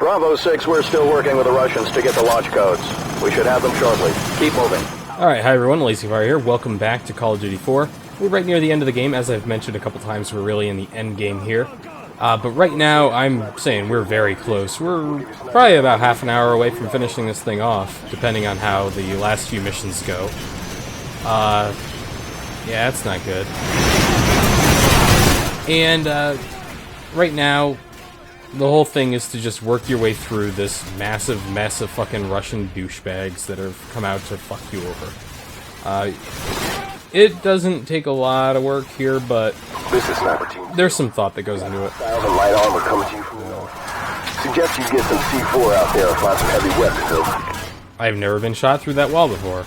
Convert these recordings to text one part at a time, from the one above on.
Bravo 6, we're still working with the Russians to get the launch codes. We should have them shortly. Keep moving. Alright, hi everyone, LazyFire here. Welcome back to Call of Duty 4. We're right near the end of the game. As I've mentioned a couple times, we're really in the end game here. But right now, I'm saying we're very close. We're probably about half an hour away from finishing this thing off, depending on how the last few missions go. Yeah, that's not good. And, right now, the whole thing is to just work your way through this massive mess of fucking Russian douchebags that have come out to fuck you over. It doesn't take a lot of work here, but there's some thought that goes into it. Light armor coming to you from the north. Suggest you get some C4 out there and find some heavy weapons. I've never been shot through that wall before.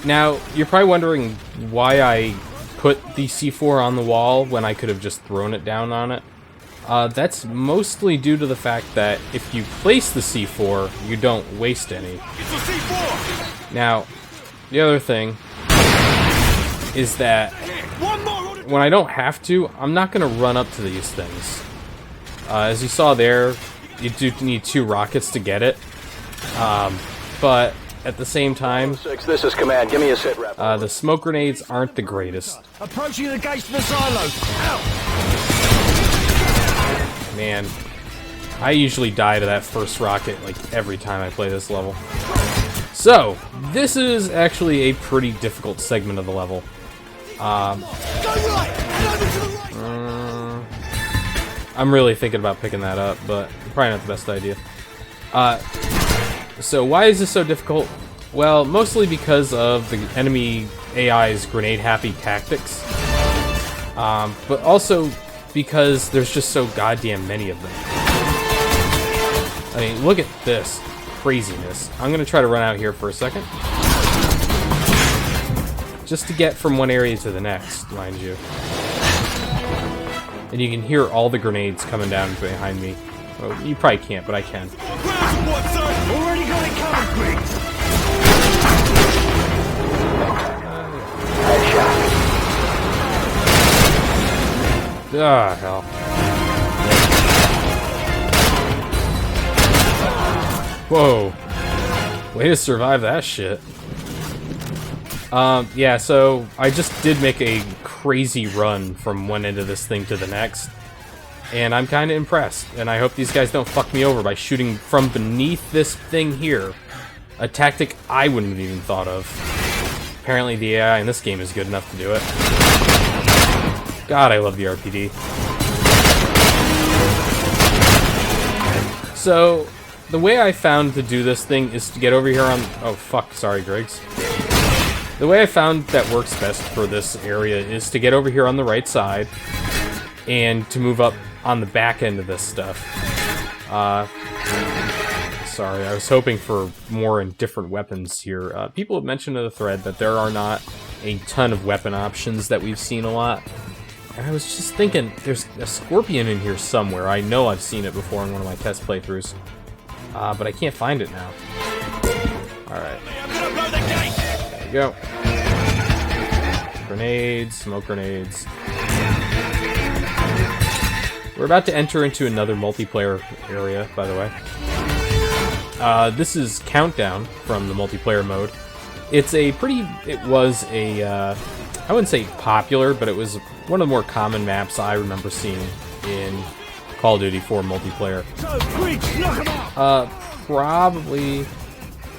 Now, you're probably wondering why I put the C4 on the wall when I could have just thrown it down on it. That's mostly due to the fact that if you place the C4, you don't waste any. It's a C4! Now, the other thing is that when I don't have to, I'm not going to run up to these things. As you saw there, you do need 2 rockets to get it. But at the same time, this is command. Give me a sit rep. the smoke grenades aren't the greatest. Approaching the gates to the silo! Out! Man, I usually die to that first rocket like every time I play this level. So, this is actually a pretty difficult segment of the level. Go right! And over to the right! I'm really thinking about picking that up, but probably not the best idea. So why is this so difficult? Well, mostly because of the enemy AI's grenade-happy tactics. But also because there's just so goddamn many of them. I mean, look at this craziness. I'm gonna try to run out here for a second. Just to get from one area to the next, mind you. And you can hear all the grenades coming down behind me. Well, you probably can't, but I can. Already got it covered, Griggs! Ah, hell. Whoa. Way to survive that shit. Yeah, so I just did make a crazy run from one end of this thing to the next. And I'm kind of impressed. And I hope these guys don't fuck me over by shooting from beneath this thing here. A tactic I wouldn't have even thought of. Apparently the AI in this game is good enough to do it. God, I love the RPD. So, the way I found to do this thing is to get over here on... Oh, fuck. Sorry, Griggs. The way I found that works best for this area is to get over here on the right side and to move up on the back end of this stuff. Sorry, I was hoping for more and different weapons here. People have mentioned in the thread that there are not a ton of weapon options that we've seen a lot. And I was just thinking, there's a Scorpion in here somewhere. I know I've seen it before in one of my test playthroughs. But I can't find it now. Alright. There we go. Grenades, smoke grenades. We're about to enter into another multiplayer area, by the way. This is Countdown from the multiplayer mode. It's a pretty... It was a... I wouldn't say popular, but it was one of the more common maps I remember seeing in Call of Duty 4 multiplayer. Probably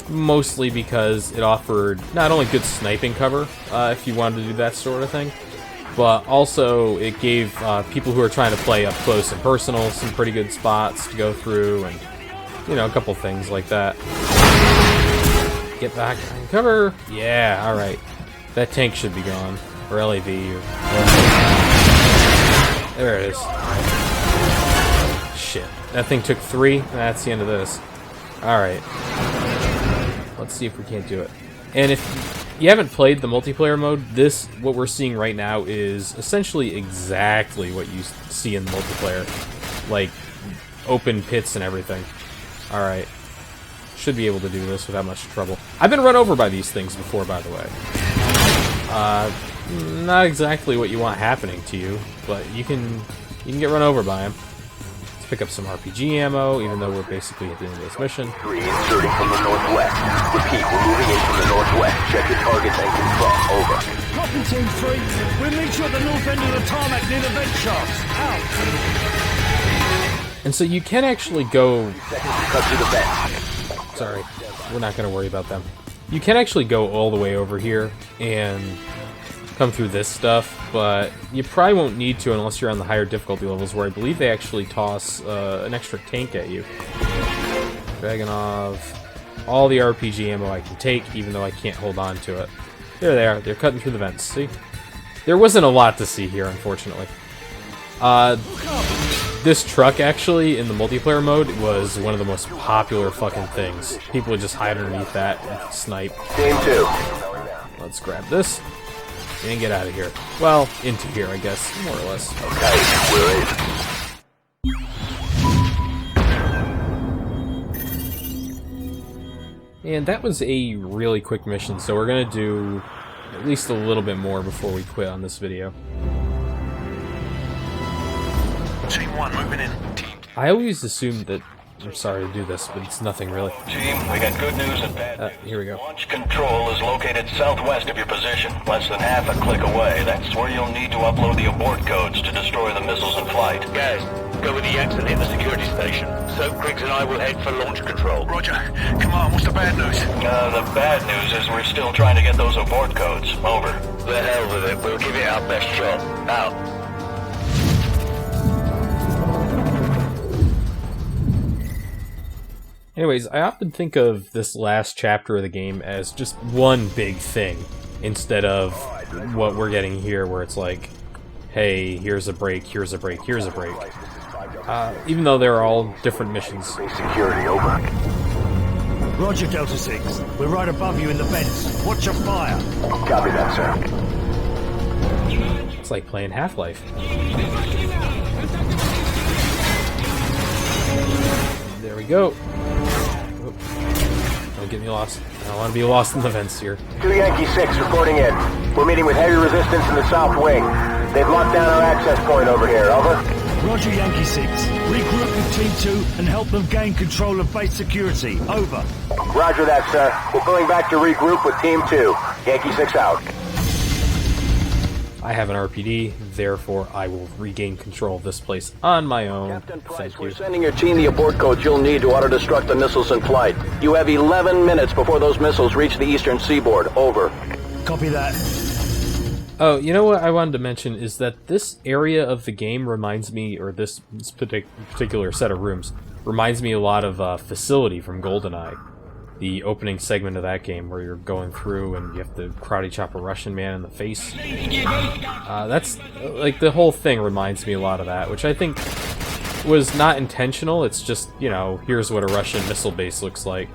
mostly because it offered not only good sniping cover, if you wanted to do that sort of thing, but also it gave people who are trying to play up close and personal some pretty good spots to go through, and, you know, a couple things like that. Get back on cover. Yeah, alright. That tank should be gone. Or LAV. Or... There it is. Shit. That thing took 3. That's the end of this. Alright. Let's see if we can't do it. And if you haven't played the multiplayer mode, what we're seeing right now is essentially exactly what you see in the multiplayer. Like, open pits and everything. Alright. Should be able to do this without much trouble. I've been run over by these things before, by the way. Not exactly what you want happening to you, but you can get run over by them. Let's pick up some RPG ammo, even though we're basically at the end of this mission. 3 inserting from the northwest. Repeat, we're moving in from the northwest. Check your targets and confirm. Over. Copy Team 3. We'll meet you at the north end of the tarmac near the vent shafts. Out. And so you can actually go... Cut through the vent. Sorry, we're not going to worry about them. You can actually go all the way over here and come through this stuff, but you probably won't need to unless you're on the higher difficulty levels, where I believe they actually toss an extra tank at you. Dragunov. All the RPG ammo I can take, even though I can't hold on to it. There they are. They're cutting through the vents. See? There wasn't a lot to see here, unfortunately. This truck, actually, in the multiplayer mode, was one of the most popular fucking things. People would just hide underneath that and snipe. Team 2. Let's grab this and get out of here. Well, into here, I guess, more or less. Okay, we're in. And that was a really quick mission, so we're gonna do at least a little bit more before we quit on this video. Team 1 moving in. I always assumed that... I'm sorry to do this, but it's nothing really. Team, we got good news and bad news. Here we go. Launch control is located southwest of your position, less than half a click away. That's where you'll need to upload the abort codes to destroy the missiles in flight. Guys, go with the Yanks and hit the security station. So Griggs and I will head for launch control. Roger. Come on, what's the bad news? The bad news is we're still trying to get those abort codes. Over. The hell with it. We'll give it our best shot. Out. Anyways, I often think of this last chapter of the game as just one big thing, instead of what we're getting here, where it's like, hey, here's a break, here's a break, here's a break. Even though they're all different missions. Security, over. Roger, Delta 6. We're right above you in the vents. Watch your fire. Copy that, sir. It's like playing Half-Life. There we go. Don't get me lost. I don't want to be lost in the vents here. 2 Yankee 6 reporting in. We're meeting with heavy resistance in the south wing. They've locked down our access point over here. Over. Roger, Yankee 6. Regroup with Team 2 and help them gain control of base security. Over. Roger that, sir. We're going back to regroup with Team 2. Yankee 6 out. I have an RPD, therefore I will regain control of this place on my own. Captain Price, Thank we're you. sending your team the abort codes you'll need to auto-destruct the missiles in flight. You have 11 minutes before those missiles reach the eastern seaboard. Over. Copy that. Oh, you know what I wanted to mention is that this area of the game reminds me, or this particular set of rooms, reminds me a lot of Facility from GoldenEye. The opening segment of that game where you're going through and you have to karate chop a Russian man in the face. That's, like, the whole thing reminds me a lot of that, which I think was not intentional. It's just, you know, here's what a Russian missile base looks like.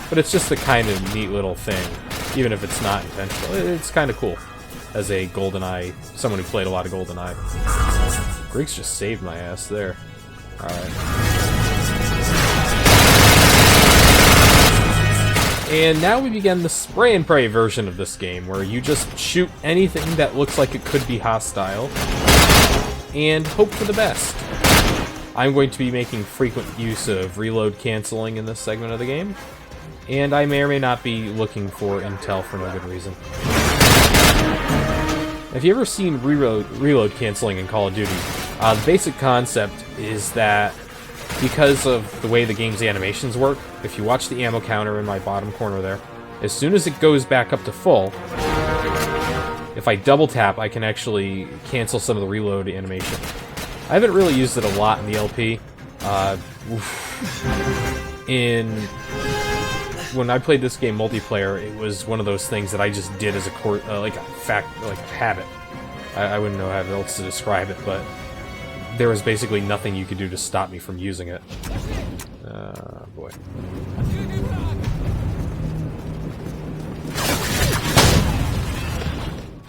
But it's just a kind of neat little thing, even if it's not intentional. It's kind of cool. As a GoldenEye, someone who played a lot of GoldenEye. Griggs just saved my ass there. Alright. And now we begin the spray and pray version of this game, where you just shoot anything that looks like it could be hostile, and hope for the best. I'm going to be making frequent use of reload canceling in this segment of the game, and I may or may not be looking for intel for no good reason. Have you ever seen reload canceling in Call of Duty? The basic concept is that because of the way the game's animations work, if you watch the ammo counter in my bottom corner there, as soon as it goes back up to full, if I double tap, I can actually cancel some of the reload animation. I haven't really used it a lot in the LP. When I played this game multiplayer, it was one of those things that I just did as a habit. I wouldn't know how else to describe it, but there was basically nothing you could do to stop me from using it. Boy.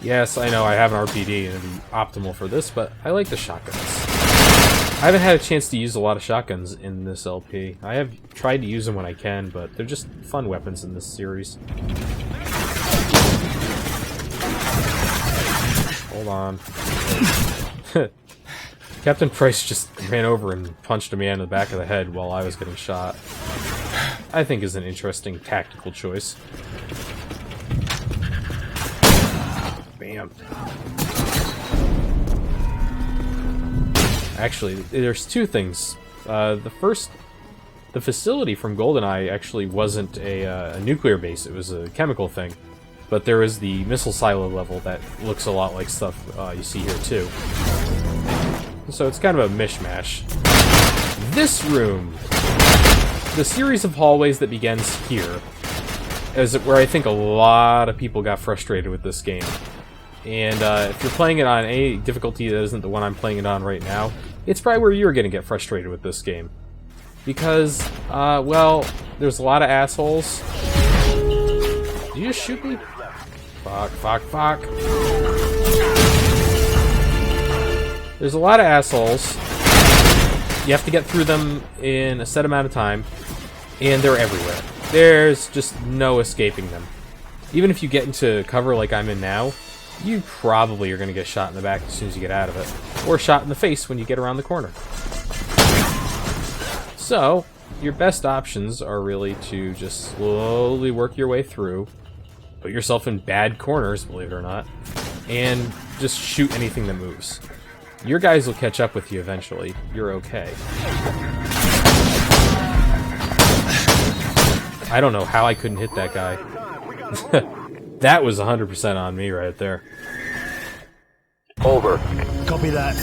Yes, I know I have an RPD and it'd be optimal for this, but I like the shotguns. I haven't had a chance to use a lot of shotguns in this LP. I have tried to use them when I can, but they're just fun weapons in this series. Hold on. Captain Price just ran over and punched a man in the back of the head while I was getting shot. I think is an interesting tactical choice. Bam. Actually, there's two things. The first, the facility from GoldenEye actually wasn't a nuclear base, it was a chemical thing. But there is the missile silo level that looks a lot like stuff you see here too. So it's kind of a mishmash. This room! The series of hallways that begins here is where I think a lot of people got frustrated with this game. And if you're playing it on any difficulty that isn't the one I'm playing it on right now, it's probably where you're going to get frustrated with this game. Because, well, there's a lot of assholes. Did you just shoot me? Fuck, fuck, fuck. There's a lot of assholes. You have to get through them in a set amount of time, and they're everywhere. There's just no escaping them. Even if you get into cover like I'm in now, you probably are going to get shot in the back as soon as you get out of it, or shot in the face when you get around the corner. So, your best options are really to just slowly work your way through, put yourself in bad corners, believe it or not, and just shoot anything that moves. Your guys will catch up with you eventually. You're okay. I don't know how I couldn't hit that guy. That was 100% on me right there. Over. Copy that.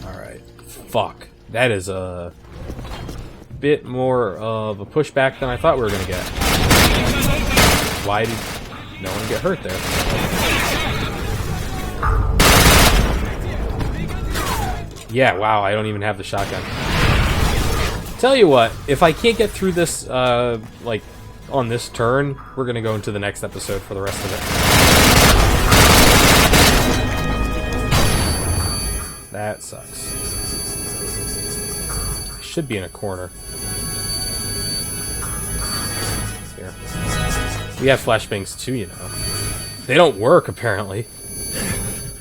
Alright. Fuck. That is a bit more of a pushback than I thought we were going to get. Why did no one get hurt there? Yeah, wow, I don't even have the shotgun. Tell you what, if I can't get through this, like, on this turn, we're gonna go into the next episode for the rest of it. That sucks. I should be in a corner. Here. We have flashbangs too, you know. They don't work, apparently.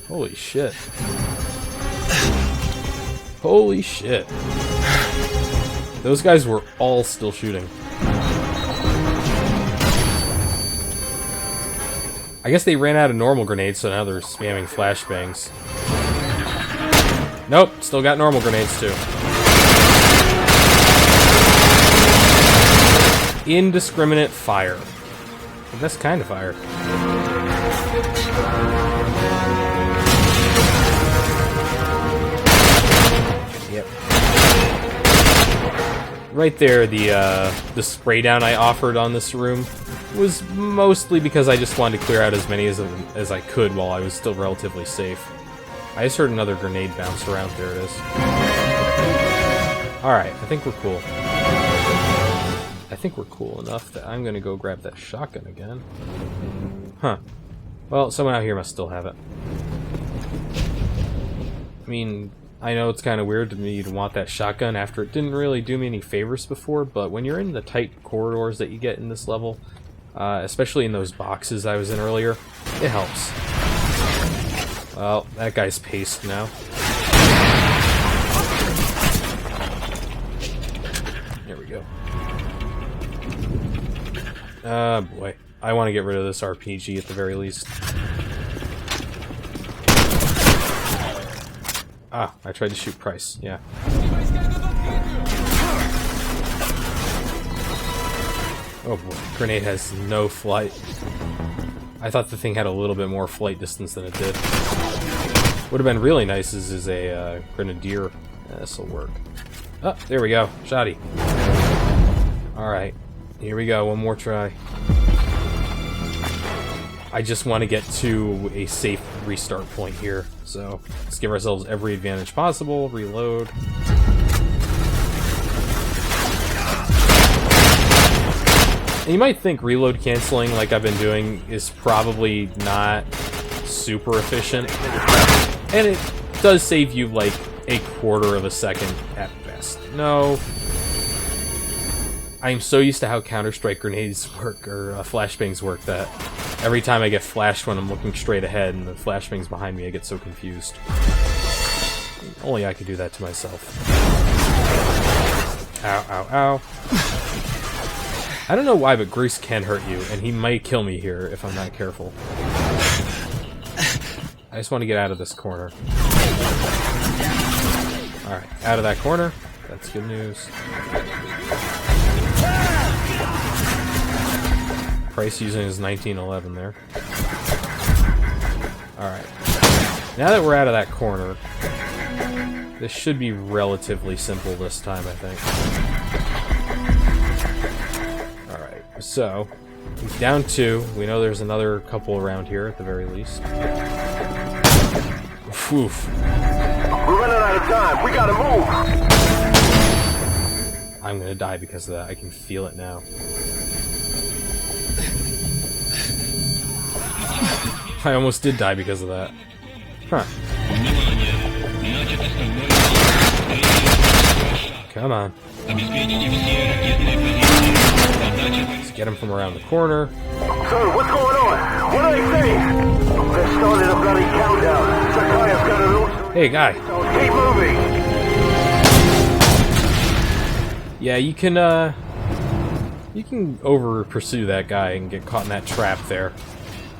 Holy shit. Holy shit. Those guys were all still shooting. I guess they ran out of normal grenades, so now they're spamming flashbangs. Nope, still got normal grenades too. Indiscriminate fire. The best kind of fire. Yep. Right there, the spray down I offered on this room was mostly because I just wanted to clear out as many as I could while I was still relatively safe. I just heard another grenade bounce around. There it is. Alright, I think we're cool. I think we're cool enough that I'm gonna go grab that shotgun again. Huh. Well, someone out here must still have it. I mean, I know it's kind of weird to me to want that shotgun after it didn't really do me any favors before, but when you're in the tight corridors that you get in this level, especially in those boxes I was in earlier, it helps. Well, that guy's paced now. There we go. Boy. I want to get rid of this RPG at the very least. Ah, I tried to shoot Price, yeah. Oh boy, grenade has no flight. I thought the thing had a little bit more flight distance than it did. Would have been really nice is a grenadier. This'll work. Oh, there we go. Shoddy. Alright, here we go, one more try. I just want to get to a safe restart point here, so let's give ourselves every advantage possible. Reload. And you might think reload canceling, like I've been doing, is probably not super efficient, and it does save you like a quarter of a second at best. No. I'm so used to how Counter-Strike grenades work, or flashbangs work, that every time I get flashed when I'm looking straight ahead and the flashbang's behind me, I get so confused. Only I could do that to myself. Ow, ow, ow. I don't know why, but Grease can hurt you, and he might kill me here if I'm not careful. I just want to get out of this corner. Alright, out of that corner. That's good news. Price using his 1911 there. Alright. Now that we're out of that corner, this should be relatively simple this time, I think. Alright, so, he's down 2. We know there's another couple around here at the very least. Oof. We're running out of time. We gotta move. I'm gonna die because of that. I can feel it now. I almost did die because of that. Huh. Come on. Let's get him from around the corner. Sir, what's going on? What are they saying? They're starting a bloody countdown. Sakaya's got a loose. Hey, guy. Keep moving. Yeah, you can over pursue that guy and get caught in that trap there.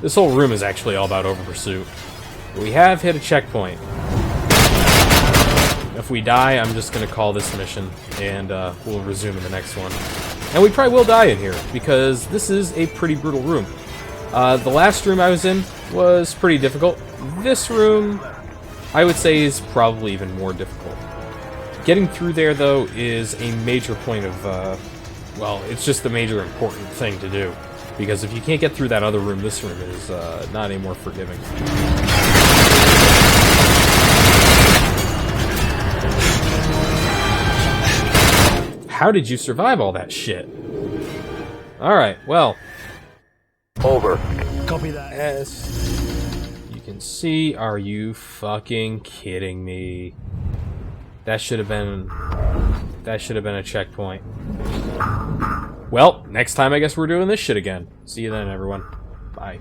This whole room is actually all about over pursuit. We have hit a checkpoint. If we die, I'm just gonna call this mission, and we'll resume in the next one. And we probably will die in here, because this is a pretty brutal room. The last room I was in was pretty difficult. This room, I would say, is probably even more difficult. Getting through there, though, is a major point of, well, it's just a major important thing to do. Because if you can't get through that other room, this room is not any more forgiving. How did you survive all that shit? Alright, well. Over. Copy that. As you can see, are you fucking kidding me? That should have been a checkpoint. Well, next time I guess we're doing this shit again. See you then, everyone. Bye.